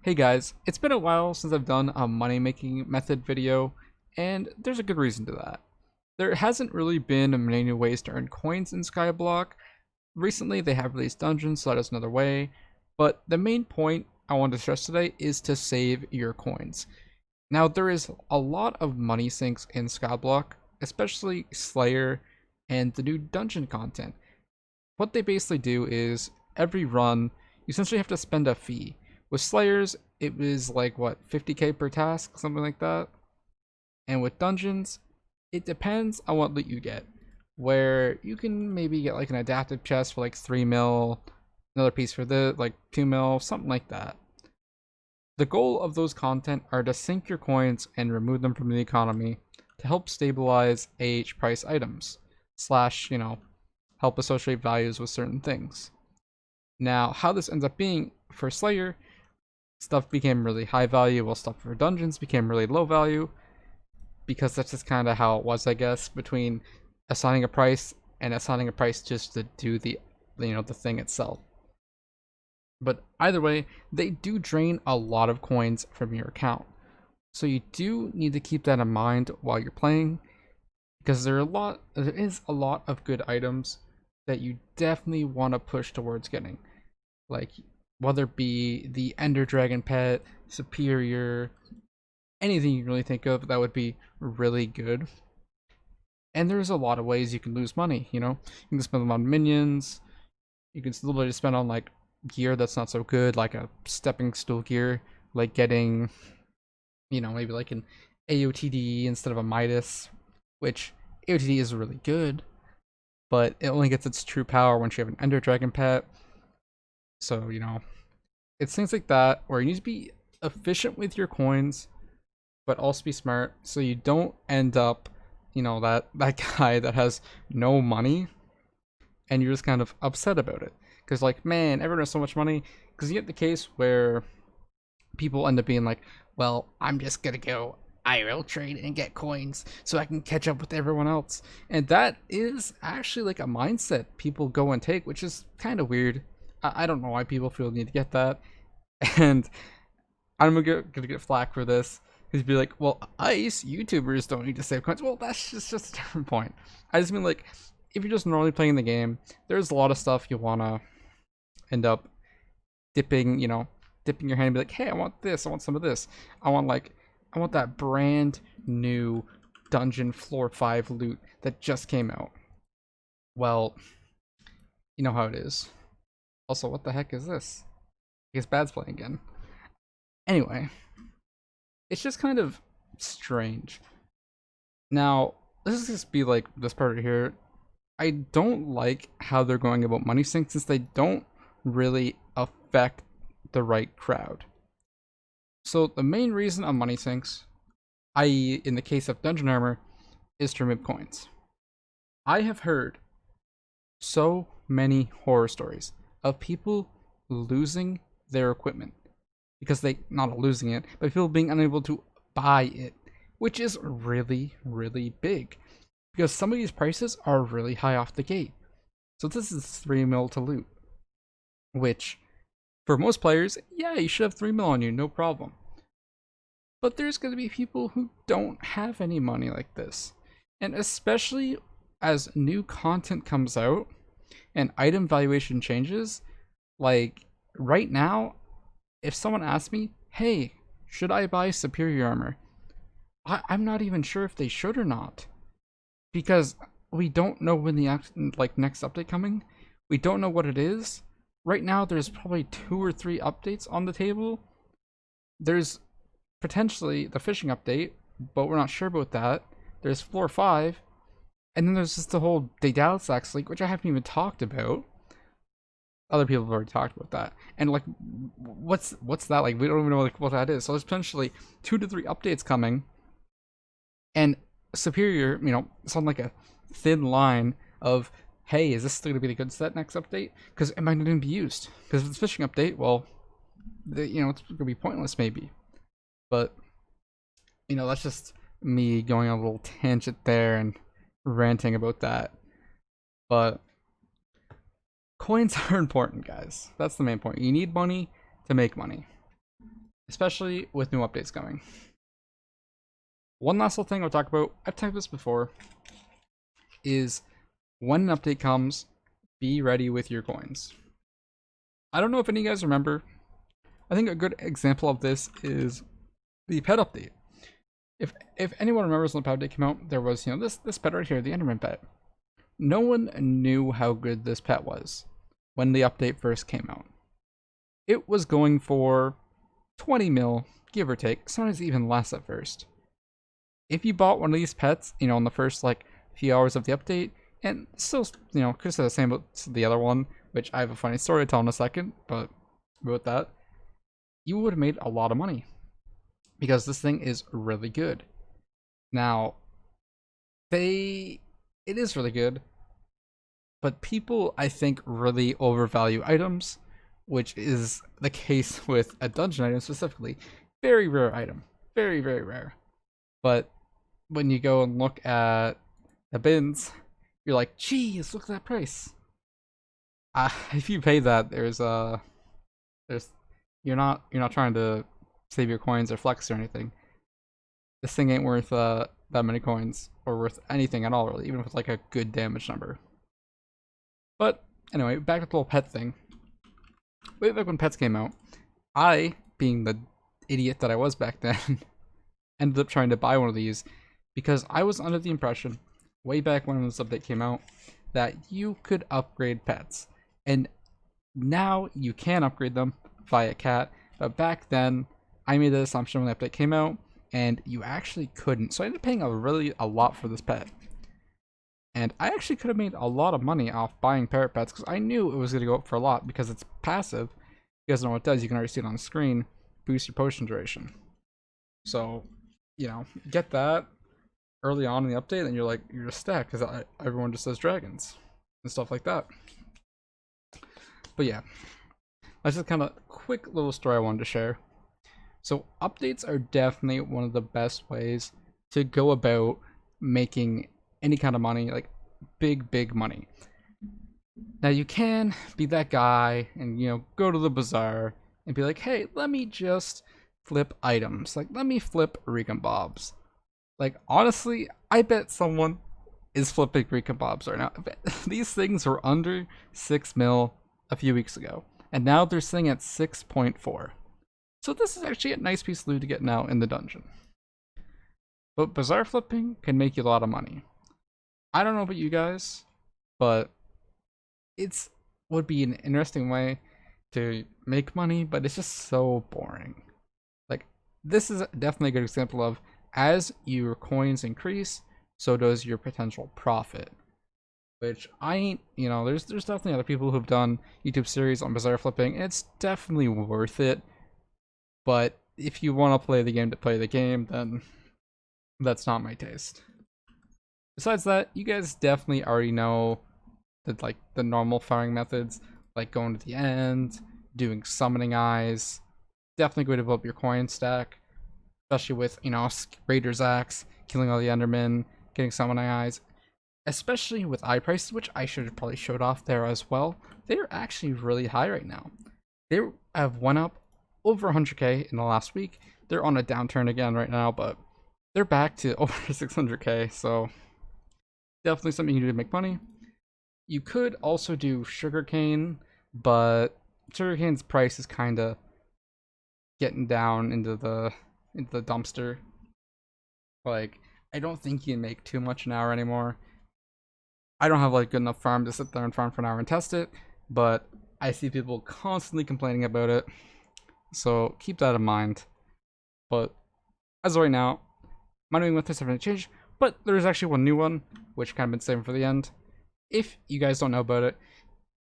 Hey guys, it's been a while since I've done a money making method video, and there's a good reason to that. There hasn't really been many new ways to earn coins in Skyblock. Recently they have released dungeons, so that is another way, but the main point I want to stress today is to save your coins. Now there is a lot of money sinks in Skyblock, especially Slayer and the new dungeon content. What they basically do is every run you essentially have to spend a fee. With Slayers, it was like what, 50k per task, something like that. And with dungeons, it depends on what loot you get. Where you can maybe get like an adaptive chest for like 3 mil, another piece for the like 2 mil, something like that. The goal of those content are to sink your coins and remove them from the economy to help stabilize AH price items, slash, help associate values with certain things. Now, how this ends up being for Slayer, stuff became really high value while stuff for dungeons became really low value, because that's just kind of how it was, I guess, between assigning a price and assigning a price just to do the thing itself. But either way, they do drain a lot of coins from your account. So you do need to keep that in mind while you're playing, because there is a lot of good items that you definitely want to push towards getting. Like, whether it be the Ender Dragon pet, Superior, anything you can really think of that would be really good. And there's a lot of ways you can lose money, You can spend them on minions, you can literally spend on like gear that's not so good, like a stepping stool gear, like getting, maybe like an AOTD instead of a Midas, which AOTD is really good, but it only gets its true power once you have an Ender Dragon pet. So, it's things like that where you need to be efficient with your coins, but also be smart so you don't end up, that guy that has no money and you're just kind of upset about it. Because, like, man, everyone has so much money. Because you get the case where people end up being like, well, I'm just gonna go IRL trade and get coins so I can catch up with everyone else. And that is actually like a mindset people go and take, which is kind of weird. I don't know why people feel the need to get that. And I'm gonna get flack for this. He'd be like, well, ICE YouTubers don't need to save coins. Well, that's just a different point. I just mean, like, if you're just normally playing the game, there's a lot of stuff you wanna end up dipping your hand and be like, hey, I want this, I want some of this. I want that brand new dungeon floor 5 loot that just came out. Well, you know how it is. Also, what the heck is this? I guess Bad's playing again. Anyway, it's just kind of strange. Now, let's just be like this part right here. I don't like how they're going about money sinks, since they don't really affect the right crowd. So the main reason on money sinks, i.e. in the case of dungeon armor, is to remove coins. I have heard so many horror stories of people losing their equipment because they not losing it, but people being unable to buy it, which is really, really big because some of these prices are really high off the gate. So this is 3 mil to loot, which for most players, yeah, you should have 3 mil on you, no problem. But there's going to be people who don't have any money like this, and especially as new content comes out and item valuation changes, like right now, if someone asks me, hey, should I buy superior armor? I'm not even sure if they should or not, because we don't know when the next update coming. We don't know what it is. Right now, there's probably 2 or 3 updates on the table. There's potentially the fishing update, but we're not sure about that. There's floor 5, and then there's just the whole Daedalus Axe leak, which I haven't even talked about. Other people have already talked about that, and like, what's that like? We don't even know like what that is. So there's potentially 2 to 3 updates coming, and Superior, it's on like a thin line of, hey, is this going to be the good set next update? Because it might not even be used. Because if it's fishing update, well, it's going to be pointless maybe. But that's just me going on a little tangent there and ranting about that. But coins are important, guys. That's the main point. You need money to make money. especially with new updates coming. One last little thing I'll talk about, I've talked about this before, is when an update comes, be ready with your coins. I don't know if any of you guys remember, I think a good example of this is the pet update. If anyone remembers when the pet update came out, there was, this pet right here, the Enderman pet. No one knew how good this pet was when the update first came out. It was going for 20 mil, give or take, sometimes even less at first. If you bought one of these pets, in the first few hours of the update, and still, could say the same about the other one, which I have a funny story to tell in a second, but about that, you would have made a lot of money because this thing is really good. Now, it is really good, but people, I think, really overvalue items, which is the case with a dungeon item specifically. Very rare item. Very, very rare. But when you go and look at the bins, you're like, geez, look at that price. If you pay that, you're not trying to save your coins or flex or anything. This thing ain't worth that many coins or worth anything at all, really, even with a good damage number. But anyway, back to the whole pet thing. Way back when pets came out, I, being the idiot that I was back then, ended up trying to buy one of these because I was under the impression, way back when this update came out, that you could upgrade pets. And now you can upgrade them via cat, but back then I made the assumption when the update came out and you actually couldn't. So I ended up paying a lot for this pet. And I actually could have made a lot of money off buying parrot pets because I knew it was going to go up for a lot because it's passive. You guys know what it does. You can already see it on the screen. Boost your potion duration. So, get that early on in the update and you're just stacked because everyone just says dragons and stuff like that. But yeah, that's just kind of a quick little story I wanted to share. So updates are definitely one of the best ways to go about making any kind of money, big money. Now you can be that guy and go to the bazaar and be like, hey, let me just flip items, let me flip Recon Bobs. Honestly, I bet someone is flipping Recon Bobs right now. These things were under 6 mil a few weeks ago, and now they're sitting at 6.4. So this is actually a nice piece of loot to get now in the dungeon. But bazaar flipping can make you a lot of money. I don't know about you guys, but would be an interesting way to make money, but it's just so boring. This is definitely a good example of, as your coins increase, so does your potential profit. Which I ain't, there's definitely other people who've done YouTube series on bazaar flipping, and it's definitely worth it. But if you want to play the game to play the game, then that's not my taste. Besides that, you guys definitely already know that the normal farming methods, going to the end, doing summoning eyes, definitely going to develop your coin stack, especially with Raider's Axe, killing all the Endermen, getting summoning eyes, especially with eye prices, which I should have probably showed off there as well. They're actually really high right now. They have went up over 100k in the last week. They're on a downturn again right now, but they're back to over 600k, so definitely something you can do to make money. You could also do sugarcane, but sugarcane's price is kind of getting down into the dumpster. I don't think you can make too much an hour anymore. I don't have good enough farm to sit there and farm for an hour and test it, but I see people constantly complaining about it, so keep that in mind. But as of right now, my knowing methods haven't changed, but there's actually one new one, which kind of been saving for the end. If you guys don't know about it,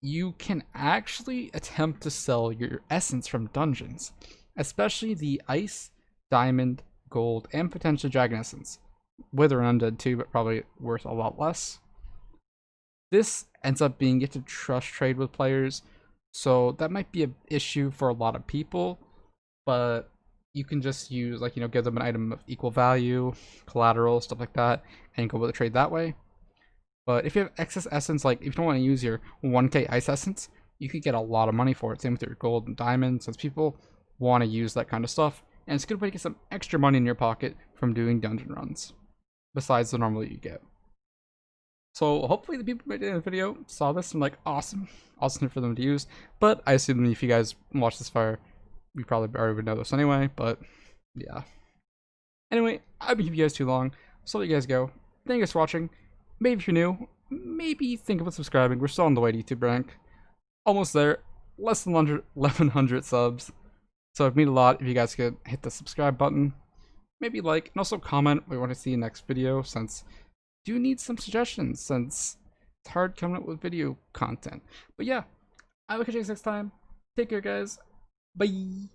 you can actually attempt to sell your essence from dungeons, especially the ice, diamond, gold, and potentially dragon essence. Wither and undead too, but probably worth a lot less. This ends up being, you get to trust trade with players, so that might be an issue for a lot of people, but you can just use, give them an item of equal value, collateral, stuff like that, and go with a trade that way. But if you have excess essence, if you don't want to use your 1k ice essence, you could get a lot of money for it. Same with your gold and diamonds, since people want to use that kind of stuff, and it's a good way to get some extra money in your pocket from doing dungeon runs, besides the normal you get. So hopefully the people who made the video saw this and like, awesome for them to use. But I assume if you guys watch this far, you probably already would know this anyway, but yeah. Anyway, I've been keeping you guys too long, so I'll let you guys go. Thank you guys for watching. Maybe if you're new, maybe think about subscribing. We're still on the way to YouTube rank. Almost there. Less than 1100 subs. So it'd mean a lot if you guys could hit the subscribe button. Maybe like, and also comment what you want to see in the next video, since I do need some suggestions, since it's hard coming up with video content. But yeah, I will catch you guys next time. Take care, guys. Bye.